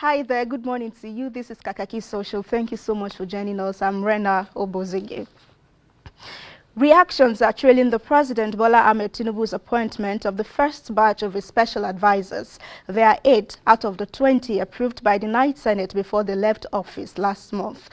Hi there, good morning to you. This is Kakaaki Social. Thank you so much for joining us. I'm Rena Obozeghie. Reactions are trailing the President Bola Ahmed Tinubu's appointment of the first batch of his special advisors. There are 8 out of the 20 approved by the Ninth Senate before they left office last month.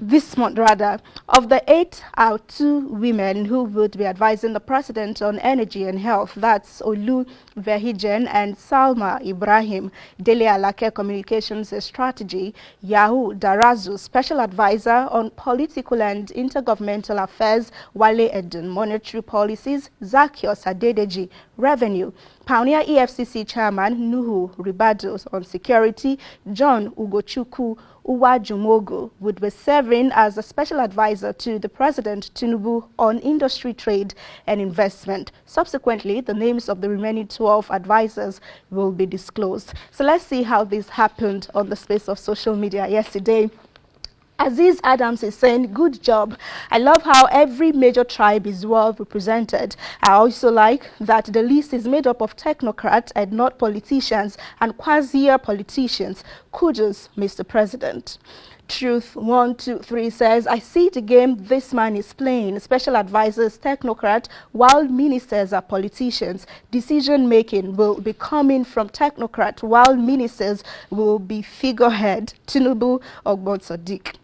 This month rather. Of the 8 are 2 women who would be advising the president on energy and health. That's Obozeghie and Salma Ibrahim. Dele Alake, communications and strategy. Yahu Darazu, special advisor on political and intergovernmental affairs. Wale Edun, monetary policies. Zakios Adedeji, revenue. Pioneer EFCC chairman Nuhu Ribadu on security. John Ugochukwu Uwajumogu would be serving as a special advisor to the President Tinubu on industry, trade and investment. Subsequently, the names of the remaining 12 advisors will be disclosed. So let's see how this happened on the space of social media yesterday. Aziz Adams is saying, good job. I love how every major tribe is well represented. I also like that the list is made up of technocrats and not politicians and quasi-politicians. Kudos, Mr. President. Truth 123 says, I see the game this man is playing. Special advisors, technocrat, while ministers are politicians. Decision making will be coming from technocrat, while ministers will be figurehead. Tinubu Obozeghie.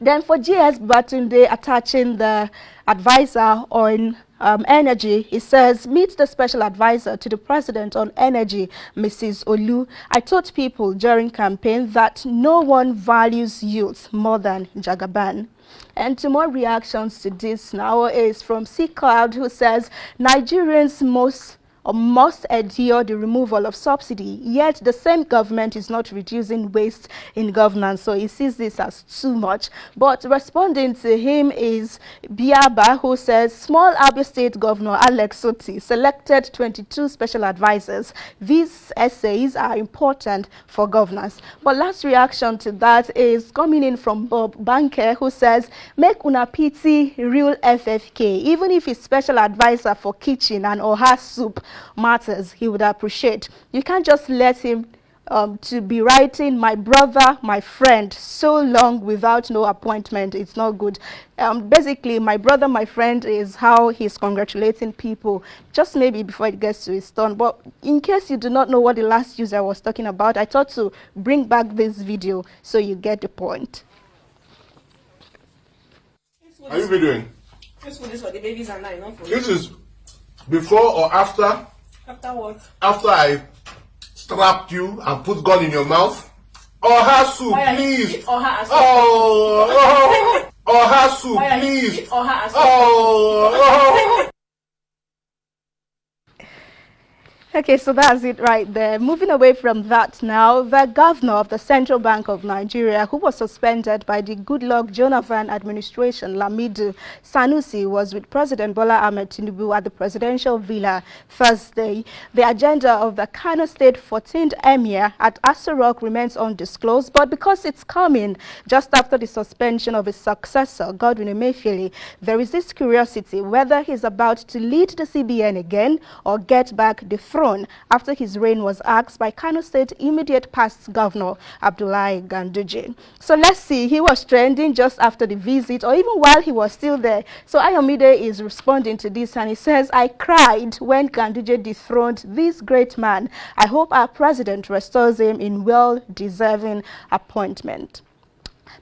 Then for GS Batunde attaching the advisor on energy, it says, meet the special advisor to the president on energy, Mrs. Olu. I told people during campaign that no one values youth more than Jagaban. And to more reactions to this now is from C Cloud, who says, Nigerians must adhere the removal of subsidy, yet the same government is not reducing waste in governance, so he sees this as too much. But responding to him is Biaba, who says, small Abia State Governor Alex Soti selected 22 special advisors. These essays are important for governance. But last reaction to that is coming in from Bob Banker, who says, make una pity real FFK, even if he's special advisor for kitchen and oha soup matters, he would appreciate. You can't just let him to be writing my brother, my friend, so long without no appointment. It's not good. Basically, my brother, my friend is how he's congratulating people, just maybe before it gets to his turn. But in case you do not know what the last user was talking about, I thought to bring back this video so you get the point. Are you videoing? This food is for the babies and I, not for This is before or after? After what? After I strapped you and put gun in your mouth? Oha soup, please. Oha soup. Oh, oha soup, please. Oha soup. Oh. Okay, so that's it right there. Moving away from that now, the governor of the Central Bank of Nigeria, who was suspended by the Goodluck Jonathan administration, Lamido Sanusi, was with President Bola Ahmed Tinubu at the presidential villa Thursday. The agenda of the Kano State 14th Emir at Aso Rock remains undisclosed, but because it's coming just after the suspension of his successor, Godwin Emefiele, there is this curiosity whether he's about to lead the CBN again or get back the throne after his reign was axed by Kano State immediate past governor Abdullahi Ganduje. So let's see, he was trending just after the visit or even while he was still there. So Ayomide is responding to this and he says, I cried when Ganduje dethroned this great man. I hope our president restores him in well-deserving appointment.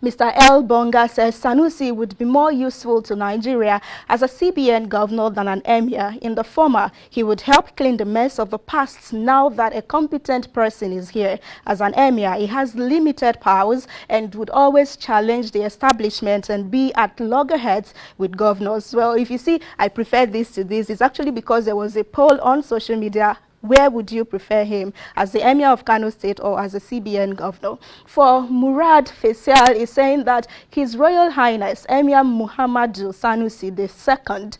Mr. L. Bonga says Sanusi would be more useful to Nigeria as a CBN governor than an emir. In the former, he would help clean the mess of the past now that a competent person is here. As an emir, he has limited powers and would always challenge the establishment and be at loggerheads with governors. Well, if you see, I prefer this to this. It's actually because there was a poll on social media. Where would you prefer him, as the Emir of Kano State or as a CBN governor? For Murad Faisal is saying that His Royal Highness Emir Muhammadu Sanusi II,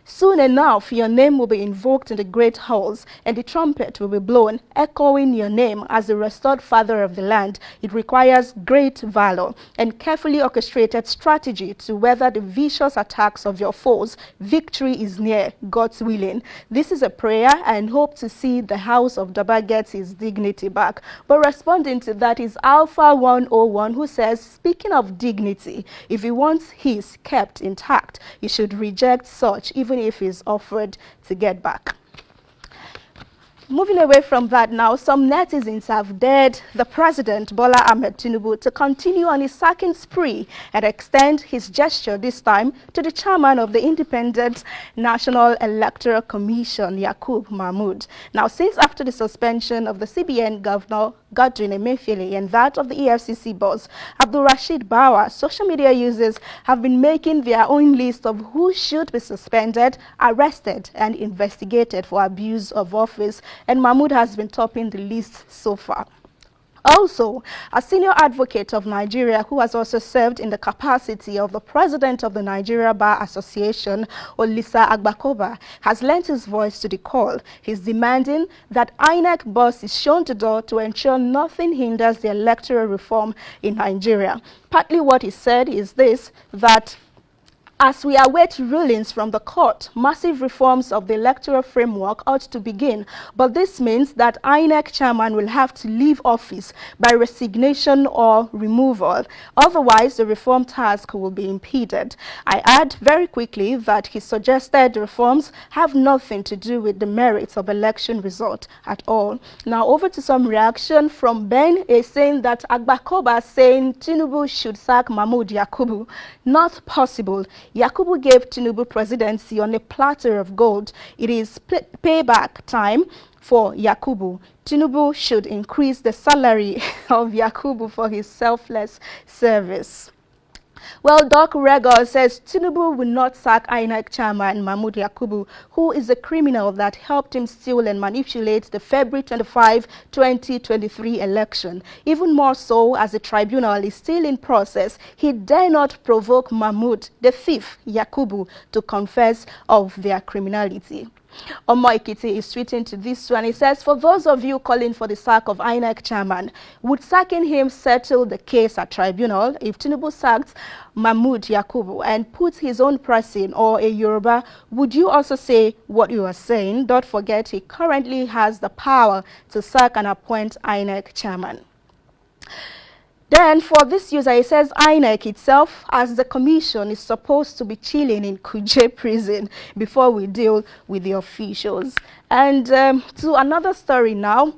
soon enough your name will be invoked in the great halls and the trumpet will be blown, echoing your name as the restored father of the land. It requires great valor and carefully orchestrated strategy to weather the vicious attacks of your foes. Victory is near, God's willing. This is a prayer and hope to see see the house of Daba gets his dignity back. But responding to that is Alpha 101, who says, speaking of dignity, if he wants his kept intact, he should reject such, even if he's offered to get back. Moving away from that now, some netizens have dared the president, Bola Ahmed Tinubu, to continue on his sacking spree and extend his gesture this time to the chairman of the Independent National Electoral Commission, Yakubu Mahmood. Now, since after the suspension of the CBN governor, Godwin Emefiele, and that of the EFCC boss, Abdul Rashid Bawa, social media users have been making their own list of who should be suspended, arrested, and investigated for abuse of office, and Mahmood has been topping the list so far. Also, a senior advocate of Nigeria who has also served in the capacity of the president of the Nigeria Bar Association, Olisa Agbakoba, has lent his voice to the call. He's demanding that INEC Boss is shown the door to ensure nothing hinders the electoral reform in Nigeria. Partly what he said is this, that as we await rulings from the court, massive reforms of the electoral framework ought to begin, but this means that INEC chairman will have to leave office by resignation or removal. Otherwise, the reform task will be impeded. I add very quickly that he suggested the reforms have nothing to do with the merits of election result at all. Now, over to some reaction from Ben, is saying that Agbakoba saying Tinubu should sack Mahmood Yakubu. Not possible. Yakubu gave Tinubu presidency on a platter of gold. It is payback time for Yakubu. Tinubu should increase the salary of Yakubu for his selfless service. Well, Doc Regor says Tinubu will not sack INEC chairman Mahmood Yakubu, who is a criminal that helped him steal and manipulate the February 25, 2023 election. Even more so, as the tribunal is still in process, he dare not provoke Mahmood, the thief, Yakubu, to confess of their criminality. Omoikiti is tweeting to this one. He says, for those of you calling for the sack of INEC chairman, would sacking him settle the case at tribunal? If Tinubu sacked Mahmood Yakubu and puts his own person or a Yoruba, would you also say what you are saying? Don't forget, he currently has the power to sack and appoint INEC chairman. Then for this user, it says INEC itself, as the commission, is supposed to be chilling in Kuje prison before we deal with the officials. And to another story now.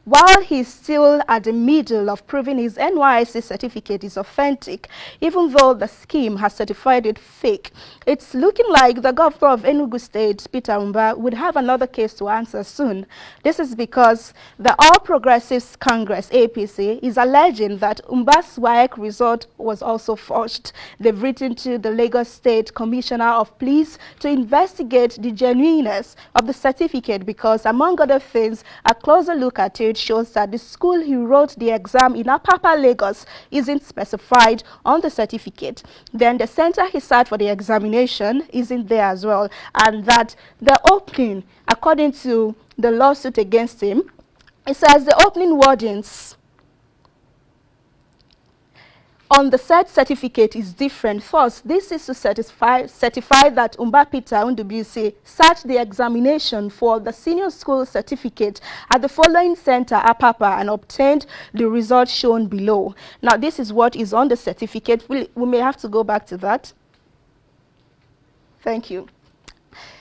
While he's still at the middle of proving his NYSC certificate is authentic, even though the scheme has certified it fake, it's looking like the governor of Enugu State, Peter Umba, would have another case to answer soon. This is because the All Progressives Congress, APC, is alleging that Umba's WAEC result was also forged. They've written to the Lagos State Commissioner of Police to investigate the genuineness of the certificate because, among other things, a closer look at it shows that the school he wrote the exam in Apapa, Lagos isn't specified on the certificate. Then the center he sat for the examination isn't there as well, and that the opening, according to the lawsuit against him, it says the opening wordings on the said certificate is different. First, this is to certify that Umba Peter Undubuisi sat the examination for the senior school certificate at the following center, Apapa, and obtained the result shown below. Now, this is what is on the certificate. We may have to go back to that. Thank you.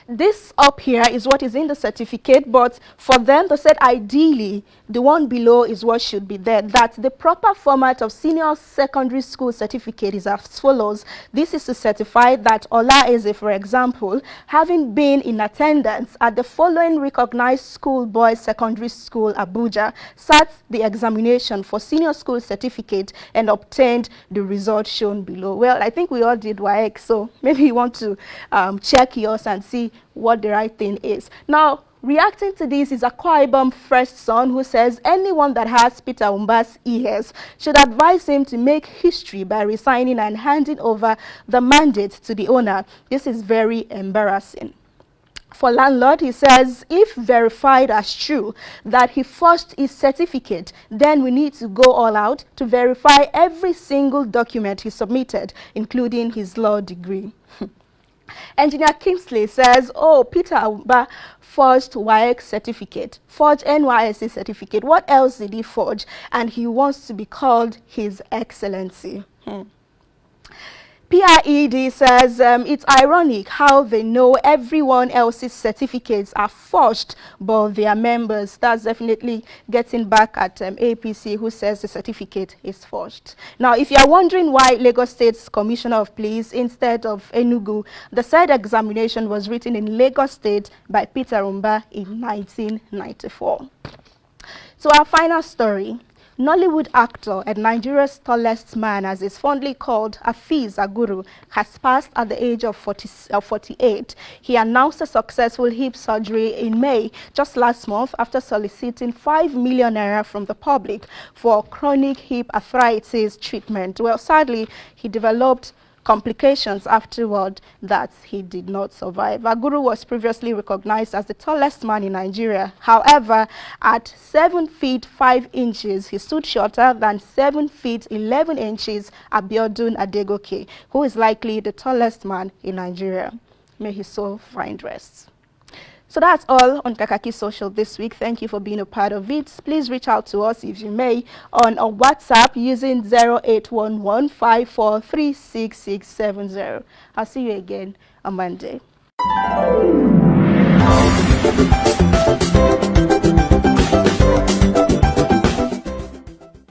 This up here is what is in the certificate, but for them, they said ideally the one below is what should be there. That the proper format of senior secondary school certificate is as follows. This is to certify that Ola Eze, for example, having been in attendance at the following recognized school boys secondary school, Abuja, sat the examination for senior school certificate and obtained the result shown below. Well, I think we all did WAEC, so maybe you want to check yours and see what the right thing is. Now, reacting to this is Akwa Ibom first son, who says anyone that has Peter Umba's ears should advise him to make history by resigning and handing over the mandate to the owner. This is very embarrassing. For landlord, he says, if verified as true that he forged his certificate, then we need to go all out to verify every single document he submitted, including his law degree. Engineer Kingsley says, oh, Peter Awumba forged WAEC certificate, forged NYSC certificate. What else did he forge? And he wants to be called His Excellency. PIED says it's ironic how they know everyone else's certificates are forged, but their members. That's definitely getting back at APC, who says the certificate is forged. Now, if you are wondering why Lagos State's Commissioner of Police instead of Enugu, the said examination was written in Lagos State by Peter Awumba in 1994. So our final story. Nollywood actor and Nigeria's tallest man, as is fondly called, Afiz Aguru, has passed at the age of 48. He announced a successful hip surgery in May, just last month, after soliciting 5 million naira from the public for chronic hip arthritis treatment. Well, sadly, he developed complications afterward that he did not survive. Aguru was previously recognized as the tallest man in Nigeria. However, at 7 feet 5 inches, he stood shorter than 7 feet 11 inches Abiodun Adegoke, who is likely the tallest man in Nigeria. May his soul find rest. So that's all on Kakaaki Social this week. Thank you for being a part of it. Please reach out to us if you may on a WhatsApp using 081154366670. I'll see you again on Monday.